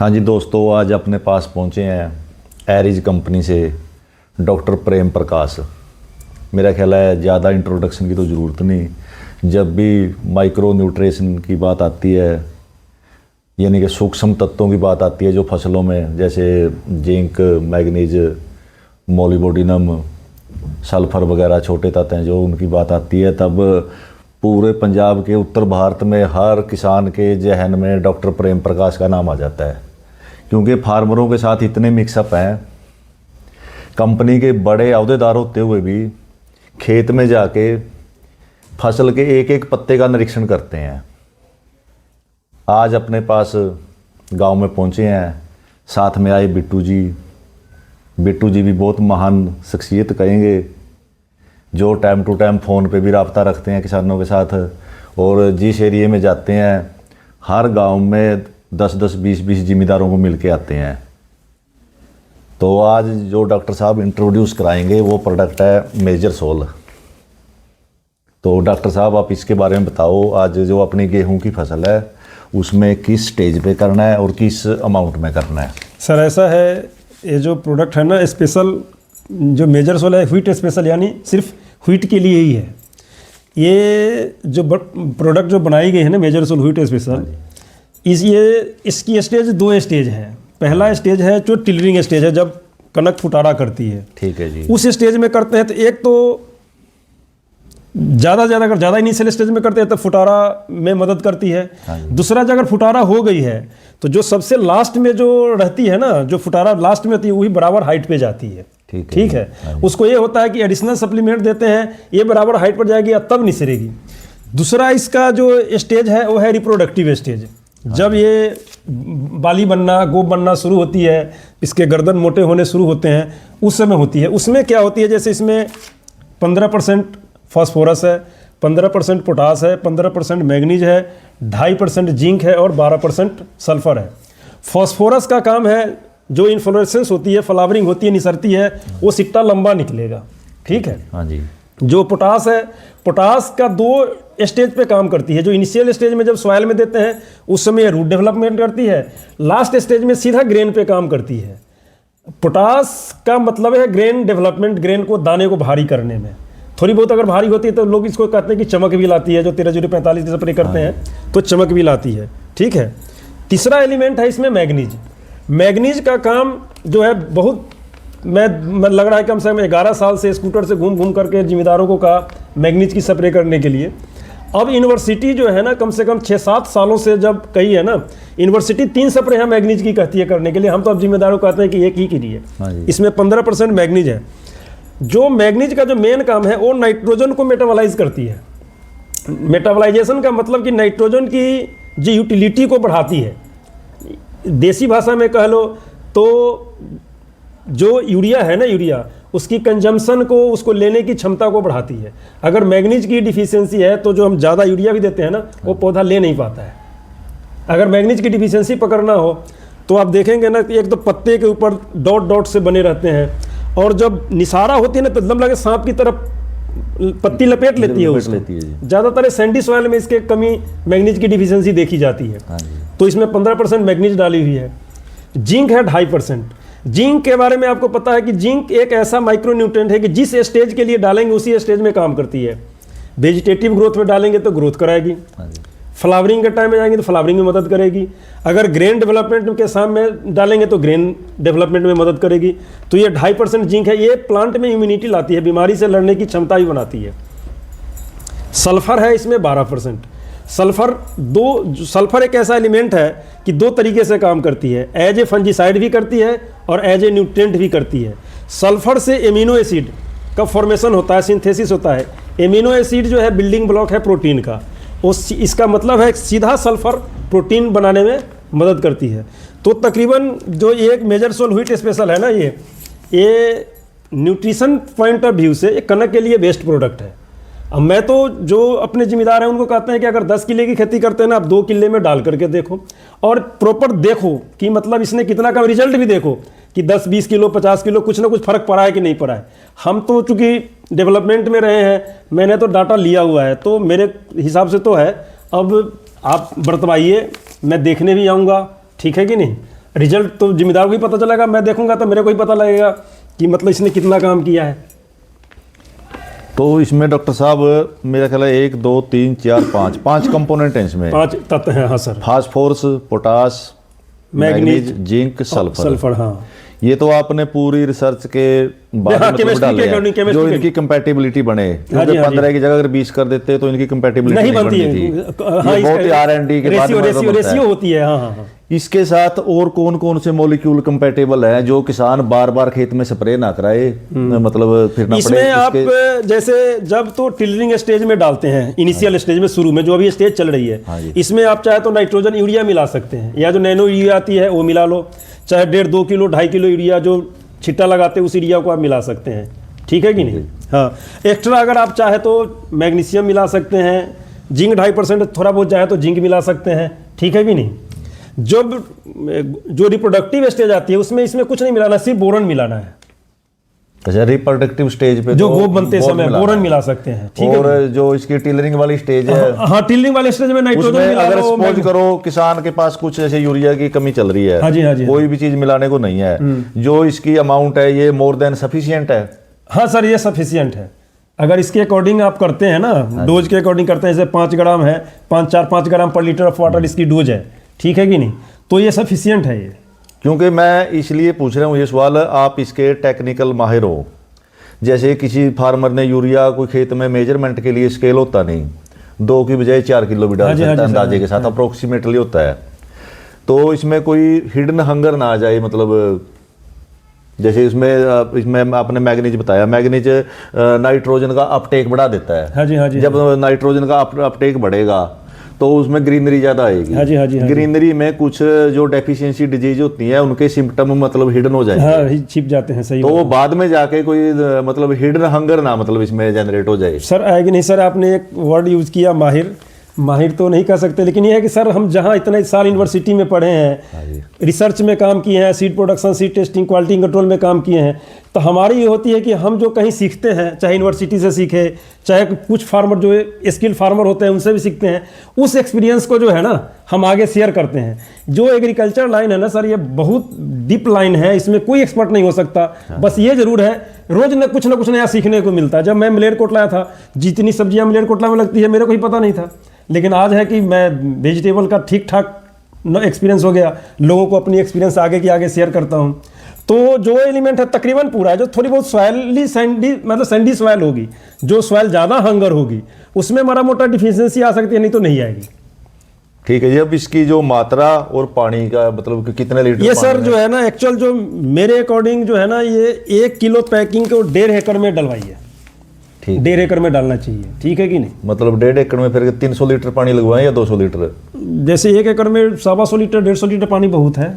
हाँ जी दोस्तों, आज अपने पास पहुँचे हैं एरिज कंपनी से डॉक्टर प्रेम प्रकाश। मेरा ख्याल है ज़्यादा इंट्रोडक्शन की तो ज़रूरत नहीं। जब भी माइक्रो न्यूट्रिशन की बात आती है, यानी कि सूक्ष्म तत्वों की बात आती है जो फसलों में, जैसे जिंक, मैग्नीज, मोलिबोडिनम, सल्फर वगैरह छोटे तत्व हैं, जो उनकी बात आती है, तब पूरे पंजाब के, उत्तर भारत में हर किसान के जहन में डॉक्टर प्रेम प्रकाश का नाम आ जाता है। क्योंकि फार्मरों के साथ इतने मिक्सअप हैं, कंपनी के बड़े अहदेदार होते हुए भी खेत में जाके फसल के एक एक पत्ते का निरीक्षण करते हैं। आज अपने पास गांव में पहुंचे हैं, साथ में आए बिट्टू जी। बिट्टू जी भी बहुत महान शख्सियत कहेंगे, जो टाइम टू टाइम फ़ोन पे भी रब्ता रखते हैं किसानों के साथ, और जिस एरिए में जाते हैं हर गांव में 10-10, 20-20 जिम्मेदारों को मिल के आते हैं। तो आज जो डॉक्टर साहब इंट्रोड्यूस कराएंगे वो प्रोडक्ट है मेजर सोल। तो डॉक्टर साहब आप इसके बारे में बताओ, आज जो अपनी गेहूं की फसल है उसमें किस स्टेज पे करना है और किस अमाउंट में करना है? सर ऐसा है, ये जो प्रोडक्ट है ना स्पेशल, जो मेजर सोल है व्हीट स्पेशल, यानी सिर्फ व्हीट के लिए ही है। ये जो प्रोडक्ट जो बनाई गई है ना मेजर सोल व्हीट स्पेशल, इसकी स्टेज 2 स्टेज है। पहला स्टेज है जो टिलरिंग स्टेज है, जब कनक फुटारा करती है, ठीक है जी। उस स्टेज में करते हैं तो एक तो अगर ज़्यादा इनिशियल स्टेज में करते हैं तो फुटारा में मदद करती है। दूसरा, अगर फुटारा हो गई है तो जो सबसे लास्ट में जो रहती है ना, जो फुटारा लास्ट में होती है, वही बराबर हाइट पे जाती है। ठीक है। उसको ये होता है कि एडिशनल सप्लीमेंट देते हैं, ये बराबर हाइट पर जाएगी तब निसरेगी। दूसरा इसका जो स्टेज है वो है रिप्रोडक्टिव स्टेज। जब ये बाली बनना, गोब बनना शुरू होती है, इसके गर्दन मोटे होने शुरू होते हैं, उस समय होती है। उसमें क्या होती है, जैसे इसमें 15% फास्फोरस है, 15% पोटास है, 15% मैग्नीज है, 2.5% जिंक है और 12% सल्फर है। फास्फोरस का काम है, जो इन्फ्लोरेसेंस होती है, फ्लावरिंग होती है, निसरती है, वो सिट्टा लंबा निकलेगा। ठीक है। हाँ जी। जो पोटास है, पोटास का 2 स्टेज पे काम करती है। जो इनिशियल स्टेज में जब सॉइल में देते हैं उस समय रूट डेवलपमेंट करती है, लास्ट स्टेज में सीधा ग्रेन पे काम करती है। पोटास का मतलब है ग्रेन डेवलपमेंट, ग्रेन को, दाने को भारी करने में। थोड़ी बहुत अगर भारी होती है तो लोग इसको कहते हैं कि चमक भी लाती है, जो 13-45 स्प्रे करते हैं तो चमक भी लाती है। ठीक है। तीसरा एलिमेंट है इसमें मैग्नीज। मैग्नीज का काम जो है बहुत, मैं लग रहा है कम से कम 11 साल से स्कूटर से घूम करके जिम्मेदारों को कहा मैग्नीज की स्प्रे करने के लिए। अब यूनिवर्सिटी जो है ना, कम से कम 6-7 सालों से जब कही है ना, यूनिवर्सिटी 3 स्प्रे है मैग्नीज की कहती है करने के लिए। हम तो अब जिम्मेदारों को कहते हैं कि एक ही कीजिए। इसमें 15% मैग्नीज है। जो मैग्नीज का जो मेन काम है वो नाइट्रोजन को मेटाबोलाइज करती है। मेटाबोलाइजेशन का मतलब कि नाइट्रोजन की जो यूटिलिटी को बढ़ाती है। देसी भाषा में कह लो तो जो यूरिया है ना, यूरिया उसकी कंजम्पशन को, उसको लेने की क्षमता को बढ़ाती है। अगर मैग्नीज की डिफिशियंसी है तो जो हम ज़्यादा यूरिया भी देते हैं ना, वो पौधा ले नहीं पाता है। अगर मैग्नीज की डिफिशियंसी पकड़ना हो तो आप देखेंगे ना कि एक तो पत्ते के ऊपर डॉट डॉट से बने रहते हैं, और जब निसारा होती है ना तो एकदम लगे सांप की तरफ पत्ती लपेट लेती है उसको। ज़्यादातर सैंडी सॉइल में इसके कमी, मैग्नीज की डिफिशियंसी देखी जाती है। तो इसमें 15% मैग्नीज डाली हुई है। जिंक है 2.5%। जिंक के बारे में आपको पता है कि जिंक एक ऐसा माइक्रो न्यूट्रिएंट है कि जिस स्टेज के लिए डालेंगे उसी स्टेज में काम करती है। वेजिटेटिव ग्रोथ में डालेंगे तो ग्रोथ कराएगी, फ्लावरिंग के टाइम में जाएंगे तो फ्लावरिंग में मदद करेगी, अगर ग्रेन डेवलपमेंट के सामने डालेंगे तो ग्रेन डेवलपमेंट में मदद करेगी। तो ये 2.5% जिंक है, ये प्लांट में इम्यूनिटी लाती है, बीमारी से लड़ने की क्षमता भी बनाती है। सल्फर है इसमें 12%। सल्फर एक ऐसा एलिमेंट है कि 2 तरीके से काम करती है, एज ए फंजीसाइड भी करती है और एज ए न्यूट्रिएंट भी करती है। सल्फर से एमिनो एसिड का फॉर्मेशन होता है, सिंथेसिस होता है। एमिनो एसिड जो है बिल्डिंग ब्लॉक है प्रोटीन का, इसका मतलब है सीधा सल्फर प्रोटीन बनाने में मदद करती है। तो तकरीबन जो एक मेजर सोल व्हीट स्पेशल है ना, ये न्यूट्रिशन पॉइंट ऑफ व्यू से कनक के लिए बेस्ट प्रोडक्ट है। अब मैं तो जो अपने जिम्मेदार हैं उनको कहते हैं कि अगर 10 किले की खेती करते हैं ना, आप 2 किले में डाल करके देखो और प्रॉपर देखो कि मतलब इसने कितना का रिजल्ट भी देखो कि 10-20 किलो 50 किलो कुछ ना कुछ फर्क पड़ा है कि नहीं पड़ा है। हम तो चूंकि डेवलपमेंट में रहे हैं, मैंने तो डाटा लिया हुआ है, तो मेरे हिसाब से तो है। अब आप बरतवाइए, मैं देखने भी आऊँगा, ठीक है कि नहीं। रिजल्ट तो जिम्मेदार को ही पता चलेगा, मैं देखूंगा तो मेरे को ही पता लगेगा कि मतलब इसने कितना काम किया है। तो इसमें डॉक्टर साहब मेरा ख्याल है 1 2 3 4 5 कंपोनेंट हैं इसमें। 5 तत्व हैं, हाँ sir. Phosphorus, potash, manganese, zinc, sulphur, हाँ। ये तो आपने पूरी रिसर्च के बाद हाँ, मतलब chemistry डाले के हैं, according, chemistry जो के- इनकी कंपैटिबिलिटी बने, क्योंकि हाँ जी। 15 की जगह अगर 20 कर देते तो इनकी कंपैटिबिलिटी नहीं बनती थी। है, ये बहुत ही R&D के बाद में बनता रेशियो है। होती है, हाँ हाँ हाँ। इसके साथ और कौन कौन से मॉलिक्यूल कंपैटिबल हैं जो किसान बार बार खेत में स्प्रे ना कराए, मतलब फिरना पड़े इसमें आप इसके। जैसे जब तो टिलरिंग स्टेज में डालते हैं, इनिशियल स्टेज में, शुरू में जो अभी स्टेज चल रही हाँ है, जी। इसमें आप चाहे तो नाइट्रोजन यूरिया मिला सकते हैं, या जो नैनो यूरिया आती है वो मिला लो, चाहे 1.5-2 किलो 2.5 किलो यूरिया जो छिट्टा लगाते हैं उस यूरिया को आप मिला सकते हैं, ठीक है कि नहीं। हाँ, एक्स्ट्रा अगर आप चाहे तो मैग्नीशियम मिला सकते हैं, जिंक 2.5% थोड़ा बहुत चाहे तो जिंक मिला सकते हैं, ठीक है कि नहीं। जो रिप्रोडक्टिव स्टेज आती है उसमें इसमें कुछ नहीं मिलाना, सिर्फ बोरन मिलाना है। अच्छा, रिप्रोडक्टिव स्टेज पे जो तो गोब बनते समय मिलाना बोरन है। मिला सकते हैं, ठीक है। और जो इसकी टिलरिंग वाली स्टेज है, हाँ, टिलरिंग वाले स्टेज में नाइट्रोजन उसमें मिला अगर लो, सपोज करो किसान के पास कुछ ऐसे यूरिया की कमी चल रही है, हाँ जी, हाँ जी, कोई भी चीज मिलाने को नहीं है, जो इसकी अमाउंट है ये मोर देन सफिशिएंट है। हाँ सर, ये सफिशियंट है। अगर इसके अकॉर्डिंग आप करते हैं ना, डोज के अकॉर्डिंग करते हैं, जैसे 5 ग्राम है, 5 ग्राम पर लीटर ऑफ वाटर इसकी डोज है, ठीक है कि नहीं, तो ये सफिशियंट है ये। क्योंकि मैं इसलिए पूछ रहा हूँ ये सवाल, आप इसके टेक्निकल माहिर हो। जैसे किसी फार्मर ने यूरिया कोई खेत में मेजरमेंट के लिए स्केल होता नहीं, 2 की बजाय 4 किलो भी डाल हाँ जी, हाँ सकता है जी, अंदाजे के साथ, अप्रोक्सीमेटली होता है। तो इसमें कोई हिडन हंगर ना आ जाए, मतलब जैसे इसमें आपने मैग्नीज बताया, मैग्नीज नाइट्रोजन का अपटेक बढ़ा देता है। हाँ जी, हाँ जी, जब नाइट्रोजन का अपटेक बढ़ेगा तो उसमें ग्रीनरी ज़्यादा आएगी। हाँ जी, हाँ जी, हाँ जी। ग्रीनरी में कुछ जो डेफिशिएंसी डिजीज होती है उनके सिम्टम मतलब हिडन हो जाएंगे। हाँ, छिप जाते हैं, सही तो बात वो है। बाद में जाके कोई मतलब हिडन हंगर ना मतलब इसमें जनरेट हो जाए। सर आएगी नहीं सर, आपने एक वर्ड यूज किया माहिर, माहिर तो नहीं कह सकते, लेकिन ये है कि सर हम जहाँ इतने साल यूनिवर्सिटी में पढ़े हैं, रिसर्च में काम किए हैं, seed production, seed testing, quality control में काम किए हैं, तो हमारी ये होती है कि हम जो कहीं सीखते हैं, चाहे यूनिवर्सिटी से सीखे, चाहे कुछ फार्मर जो स्किल फार्मर होते हैं उनसे भी सीखते हैं, उस एक्सपीरियंस को जो है ना हम आगे शेयर करते हैं। जो एग्रीकल्चर लाइन है ना सर, ये बहुत डीप लाइन है, इसमें कोई एक्सपर्ट नहीं हो सकता। बस ये जरूर है रोज न कुछ नया सीखने को मिलता है। जब मैं मलेरकोटला था, जितनी सब्जियां मलेरकोटला में लगती है मेरे को ही पता नहीं था, लेकिन आज है कि मैं वेजिटेबल का ठीक ठाक एक्सपीरियंस हो गया, लोगों को अपनी एक्सपीरियंस आगे की आगे शेयर करता हूँ। तो जो एलिमेंट है तकरीबन पूरा है, जो थोड़ी बहुत सॉइली सैंडी मतलब सैंडी सॉइल होगी, जो सॉइल ज़्यादा हंगर होगी, उसमें मारा मोटा डिफिशियंसी आ सकती है, नहीं तो नहीं आएगी। ठीक है जी। अब इसकी जो मात्रा और पानी का मतलब कि कितने लीटर ये पानी सर जो है ना, एक्चुअल जो मेरे अकॉर्डिंग जो है ना, ये 1 किलो पैकिंग को 1.5 एकड़ में डलवाइए, ठीक 1.5 एकड़ में डालना चाहिए, ठीक है कि नहीं। मतलब 1.5 एकड़ में फिर 300 लीटर पानी लगवाएं या 200 लीटर? जैसे 1 एकड़ में 125 लीटर 150 लीटर पानी बहुत है,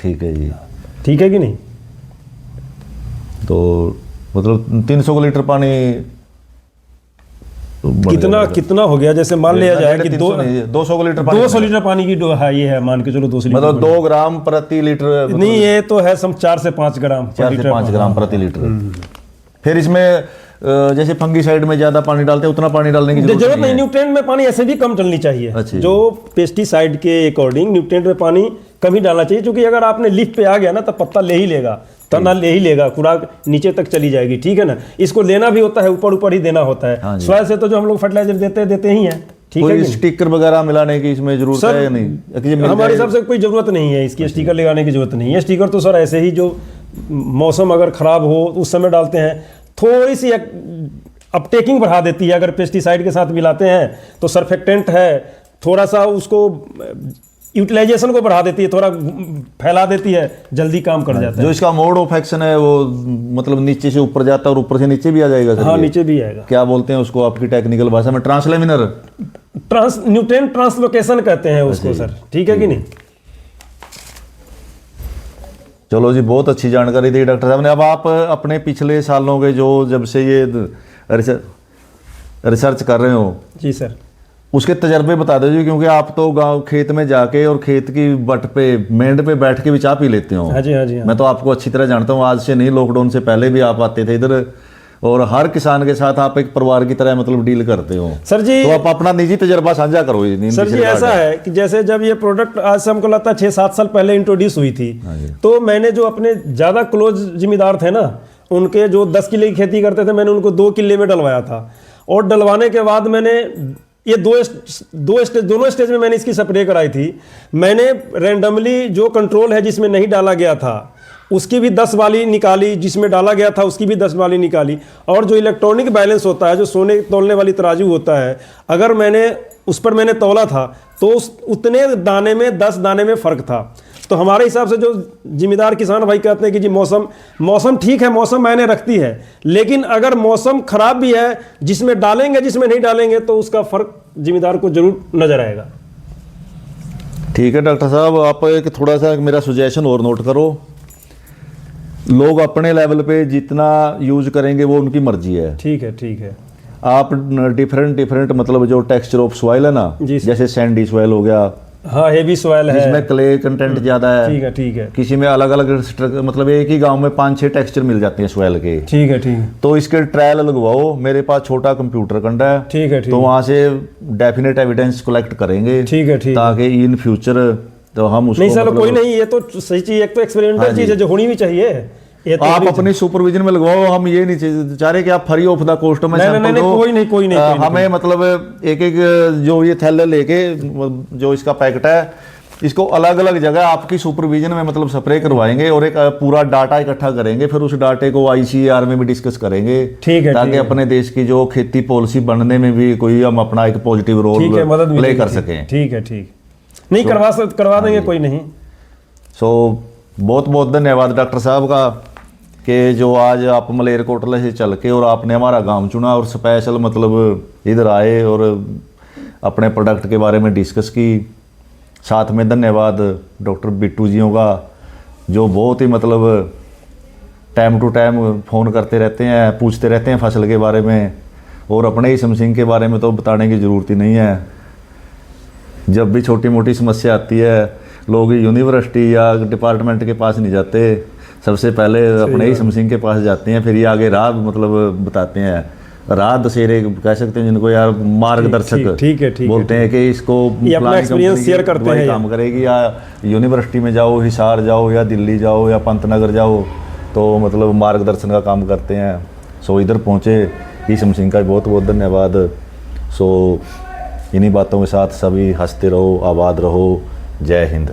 ठीक है जी। ठीक है कि नहीं। तो मतलब 300 लीटर पानी कितना हो गया, जैसे मान लिया जाए कि 200 लीटर पानी 200 लीटर पानी की है, ये है, मान के चलो 200 लीटर मतलब 2 ग्राम प्रति लीटर, मतलब नहीं, ये तो है सम 4 से 5 ग्राम 4 से 5 ग्राम प्रति लीटर। फिर इसमें जैसे फंगीसाइड में ज्यादा पानी डालते हैं उतना पानी डालने की जरूरत नहीं। न्यूट्रिएंट में पानी ऐसे भी कम डलनी चाहिए। अच्छा। जो पेस्टिसाइड के अकॉर्डिंग न्यूट्रिएंट में पानी कम ही डालना चाहिए, क्योंकि अगर आपने लीफ पे आ गया ना तो पत्ता ले ही लेगा, तना ले ही लेगा, खुराक नीचे तक चली जाएगी, ठीक है ना। इसको लेना भी होता है, ऊपर ही देना होता हाँ है। जी। सॉइल से तो जो हम लोग फर्टिलाइजर देते ही हैं, ठीक है कोई कि नहीं? स्टिकर वगैरह मिलाने की इसमें जरूरत है या नहीं? हमारे हिसाब से कोई जरूरत नहीं है इसकी, स्टिकर लगाने की जरूरत नहीं है। स्टिकर तो सर ऐसे ही जो मौसम अगर खराब हो उस समय डालते हैं, थोड़ी सी अपटेकिंग बढ़ा देती है। अगर पेस्टिसाइड के साथ मिलाते हैं तो सरफेक्टेंट है, थोड़ा सा उसको यूटिलाइजेशन को बढ़ा देती है, थोड़ा फैला देती है, जल्दी काम कर जाता है। जो इसका मोड ऑफ एक्शन है वो मतलब नीचे से ऊपर जाता है और ऊपर से नीचे भी आ जाएगा सर? हाँ, ये? नीचे भी आएगा। क्या बोलते हैं उसको आपकी टेक्निकल भाषा में? ट्रांसलेमिनर, न्यूट्रिएंट ट्रांसलोकेशन कहते हैं उसको सर, ठीक है कि नहीं। चलो जी, बहुत अच्छी जानकारी दी डॉक्टर साहब ने। अब आप अपने पिछले सालों के जो जब से ये रिसर्च कर रहे हो जी सर, उसके तजर्बे बता दो जी, क्योंकि आप तो गांव खेत में जाके और खेत की बट पे मेंढ पे बैठ के भी चाय पी लेते हो। हाँ जी, हाँ जी, हाँ। मैं तो आपको अच्छी तरह जानता हूँ, आज से नहीं, लॉकडाउन से पहले भी आप आते थे इधर। और हर किसान के साथ आप एक परिवार की तरह मतलब डील करते हो। सर जी, तो आप अपना निजी तजुर्बा साझा करो सर जी, ऐसा है कि जैसे जब ये प्रोडक्ट आज से हमको लगता है 6-7 साल पहले इंट्रोड्यूस हुई थी, तो मैंने जो अपने ज़्यादा क्लोज जिम्मेदार थे ना, उनके जो 10 किले की खेती करते थे, मैंने उनको 2 किले में डलवाया था। और डलवाने के बाद मैंने ये दोनों स्टेज में मैंने इसकी स्प्रे कराई थी। मैंने रैंडमली जो कंट्रोल है जिसमें नहीं डाला गया था उसकी भी 10 वाली निकाली, जिसमें डाला गया था उसकी भी 10 वाली निकाली। और जो इलेक्ट्रॉनिक बैलेंस होता है, जो सोने तोलने वाली तराजू होता है, अगर मैंने उस पर मैंने तौला था तो उतने दाने में 10 दाने में फ़र्क था। तो हमारे हिसाब से जो जिम्मेदार किसान भाई कहते हैं कि जी मौसम ठीक है, मौसम मायने रखती है, लेकिन अगर मौसम खराब भी है, जिसमें डालेंगे जिसमें नहीं डालेंगे तो उसका फ़र्क जिम्मेदार को जरूर नज़र आएगा। ठीक है डॉक्टर साहब, आप एक थोड़ा सा मेरा सुजेशन और नोट करो। लोग अपने लेवल पे जितना यूज करेंगे वो उनकी मर्जी है। ठीक है, ठीक है। आप डिफरेंट मतलब जो टेक्सचर ऑफ सॉइल है ना, जैसे सैंडी सॉइल हो गया, हाँ, हेवी सॉइल है, जिसमें क्ले कंटेंट ज्यादा है। ठीक है, ठीक है। किसी में अलग अलग मतलब एक ही गांव में 5-6 टेक्सचर मिल जाते हैं सॉइल के। ठीक है, ठीक है। तो इसके ट्रायल लगवाओ, मेरे पास छोटा कंप्यूटर कंडा है। ठीक है, ठीक। तो वहां से डेफिनेट एविडेंस कलेक्ट करेंगे। ठीक है, ठीक। ताकि इन फ्यूचर तो हम उसको नहीं सर, मतलब कोई नहीं, ये तो सही चीज, एक तो एक्सपेरिमेंटल चीज है जो होनी भी चाहिए। ये तो आप अपनी सुपरविजन में लगवाओ। हम ये नहीं चाह रहे कि आप फ्री ऑफ द कॉस्ट में नहीं, कोई नहीं। हमें मतलब एक जो ये थैले लेके जो इसका पैकेट है, इसको अलग अलग जगह आपकी सुपरविजन में मतलब स्प्रे करवाएंगे और एक पूरा डाटा इकट्ठा करेंगे। फिर उस डाटे को ICAR में भी डिस्कस करेंगे। ठीक है, ताकि अपने देश की जो खेती पॉलिसी बनने में भी कोई हम अपना एक पॉजिटिव रोल प्ले कर सकें। ठीक है, ठीक। नहीं, करवा देंगे, कोई नहीं। सो बहुत बहुत धन्यवाद डॉक्टर साहब का कि जो आज आप मलेरकोटला से चल के और आपने हमारा गांव चुना और स्पेशल मतलब इधर आए और अपने प्रोडक्ट के बारे में डिस्कस की। साथ में धन्यवाद डॉक्टर बिट्टू जियों का, जो बहुत ही मतलब टाइम टू टाइम फ़ोन करते रहते हैं, पूछते रहते हैं फसल के बारे में, और अपने ही समसिंग के बारे में तो बताने की ज़रूरत ही नहीं है। जब भी छोटी मोटी समस्या आती है, लोग यूनिवर्सिटी या डिपार्टमेंट के पास नहीं जाते, सबसे पहले अपने ही समसिंग के पास जाते हैं, फिर ये आगे राह मतलब बताते हैं, राह दशेरे कह सकते हैं जिनको, यार मार्गदर्शक। ठीक है, बोलते हैं कि इसको अपना एक्सपीरियंस शेयर करते हैं, काम करेगी, या यूनिवर्सिटी में जाओ, हिसार जाओ, या दिल्ली जाओ, या पंतनगर जाओ, तो मतलब मार्गदर्शन का काम करते हैं। सो इधर पहुँचे ई समसिंग का बहुत बहुत धन्यवाद। सो इन्हीं बातों के साथ सभी हंसते रहो, आबाद रहो। जय हिंद।